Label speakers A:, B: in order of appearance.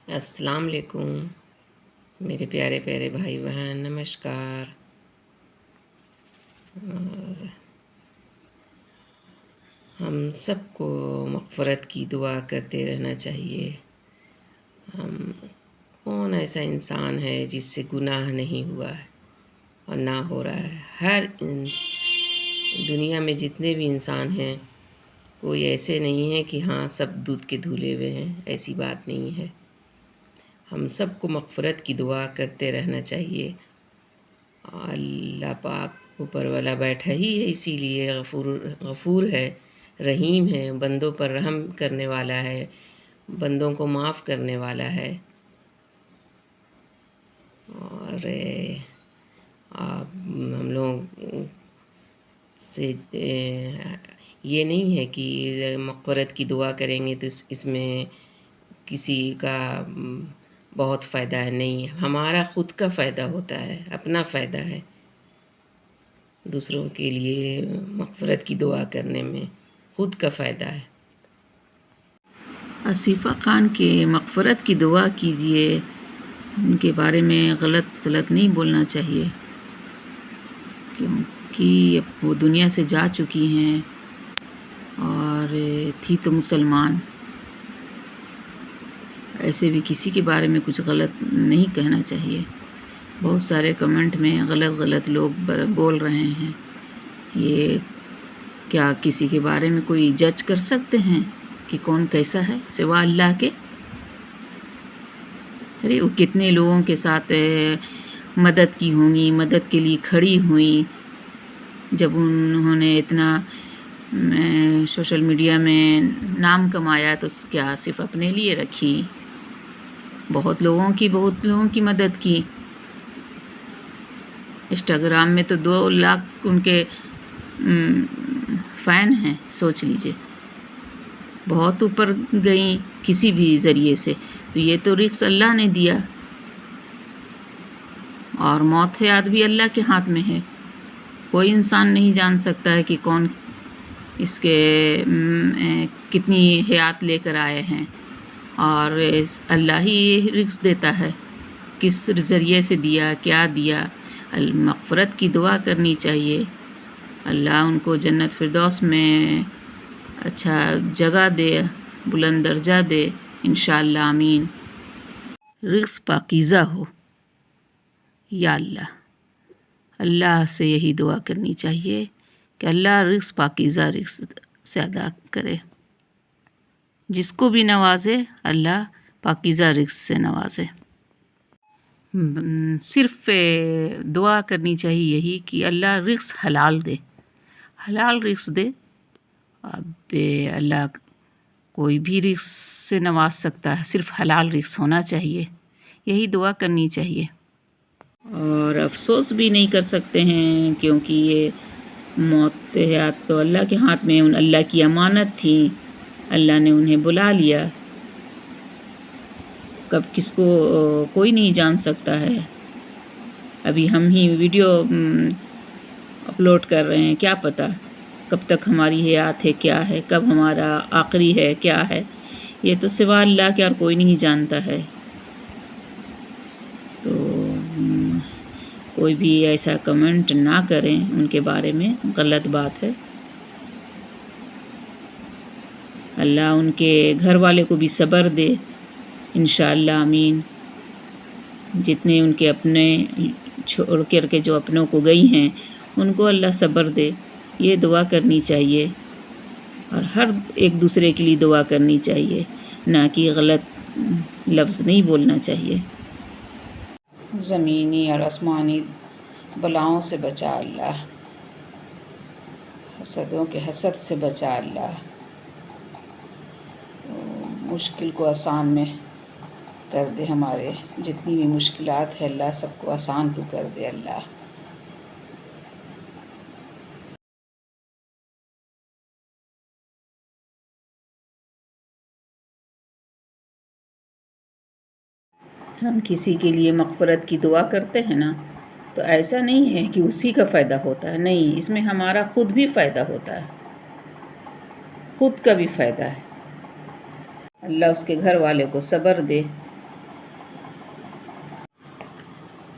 A: السلام علیکم میرے پیارے پیارے بھائی بہن، نمسکار۔ اور ہم سب کو مغفرت کی دعا کرتے رہنا چاہیے۔ کون ایسا انسان ہے جس سے گناہ نہیں ہوا ہے اور نہ ہو رہا ہے؟ دنیا میں جتنے بھی انسان ہیں، کوئی ایسے نہیں ہے کہ ہاں سب دودھ کے دھلے ہوئے ہیں، ایسی بات نہیں ہے۔ ہم سب کو مغفرت کی دعا کرتے رہنا چاہیے۔ اللہ پاک اوپر والا بیٹھا ہی ہے، اسی لیے غفور ہے، رحیم ہے، بندوں پر رحم کرنے والا ہے، بندوں کو معاف کرنے والا ہے۔ اور ہم لوگ سے یہ نہیں ہے کہ مغفرت کی دعا کریں گے تو اس میں کسی کا بہت فائدہ ہے، نہیں، ہمارا خود کا فائدہ ہوتا ہے، اپنا فائدہ ہے۔ دوسروں کے لیے مغفرت کی دعا کرنے میں خود کا فائدہ ہے۔
B: آصفہ خان کے مغفرت کی دعا کیجیے، ان کے بارے میں غلط سلط نہیں بولنا چاہیے، کیونکہ اب وہ دنیا سے جا چکی ہیں اور تھی تو مسلمان۔ ایسے بھی کسی کے بارے میں کچھ غلط نہیں کہنا چاہیے۔ بہت سارے کمنٹ میں غلط لوگ بول رہے ہیں۔ یہ کیا کسی کے بارے میں کوئی جج کر سکتے ہیں کہ کون کیسا ہے سوا اللہ کے؟ ارے وہ کتنے لوگوں کے ساتھ مدد کی ہوں گی، مدد کے لیے کھڑی ہوئیں، جب انہوں نے اتنا سوشل میڈیا میں نام کمایا تو کیا صرف اپنے لیے رکھی؟ بہت لوگوں کی مدد کی۔ انسٹاگرام میں تو 2 لاکھ ان کے فین ہیں، سوچ لیجئے، بہت اوپر گئیں کسی بھی ذریعے سے۔ تو یہ تو رزق اللہ نے دیا، اور موت حیات بھی اللہ کے ہاتھ میں ہے۔ کوئی انسان نہیں جان سکتا ہے کہ کون اس کے کتنی حیات لے کر آئے ہیں، اور اللہ ہی رزق دیتا ہے، کس ذریعے سے دیا، کیا دیا۔ مغفرت کی دعا کرنی چاہیے، اللہ ان کو جنت فردوس میں اچھا جگہ دے، بلند درجہ دے، انشاءاللہ آمین۔ رزق پاکیزہ ہو یا اللہ سے یہی دعا کرنی چاہیے کہ اللہ رزق پاکیزہ رزق سے عطا کرے، جس کو بھی نوازے اللہ پاکیزہ رزق سے نوازے۔ صرف دعا کرنی چاہیے یہی کہ اللہ رزق حلال دے، حلال رزق دے۔ اب اللہ کوئی بھی رزق سے نواز سکتا ہے، صرف حلال رزق ہونا چاہیے، یہی دعا کرنی چاہیے۔ اور افسوس بھی نہیں کر سکتے ہیں، کیونکہ یہ موت حیات تو اللہ کے ہاتھ میں، اللہ کی امانت تھی، اللہ نے انہیں بلا لیا، کب کس کو کوئی نہیں جان سکتا ہے۔ ابھی ہم ہی ویڈیو اپلوڈ کر رہے ہیں، کیا پتہ کب تک ہماری حیات ہے، کیا ہے، کب ہمارا آخری ہے، کیا ہے، یہ تو سوا اللہ کے اور کوئی نہیں جانتا ہے۔ تو کوئی بھی ایسا کمنٹ نہ کریں ان کے بارے میں، غلط بات ہے۔ اللہ ان کے گھر والے کو بھی صبر دے، انشاءاللہ آمین۔ جتنے ان کے اپنے چھوڑ کر کے جو اپنوں کو گئی ہیں، ان کو اللہ صبر دے، یہ دعا کرنی چاہیے، اور ہر ایک دوسرے کے لیے دعا کرنی چاہیے، نہ کہ غلط لفظ نہیں بولنا چاہیے۔ زمینی اور آسمانی بلاؤں سے بچا اللہ، حسدوں کے حسد سے بچا اللہ، مشکل کو آسان میں کر دے، ہمارے جتنی بھی مشکلات ہے اللہ سب کو آسان تو کر دے اللہ۔ ہم کسی کے لیے مغفرت کی دعا کرتے ہیں نا، تو ایسا نہیں ہے کہ اسی کا فائدہ ہوتا ہے، نہیں، اس میں ہمارا خود بھی فائدہ ہوتا ہے، خود کا بھی فائدہ ہے۔ اللہ اس کے گھر والے کو صبر دے،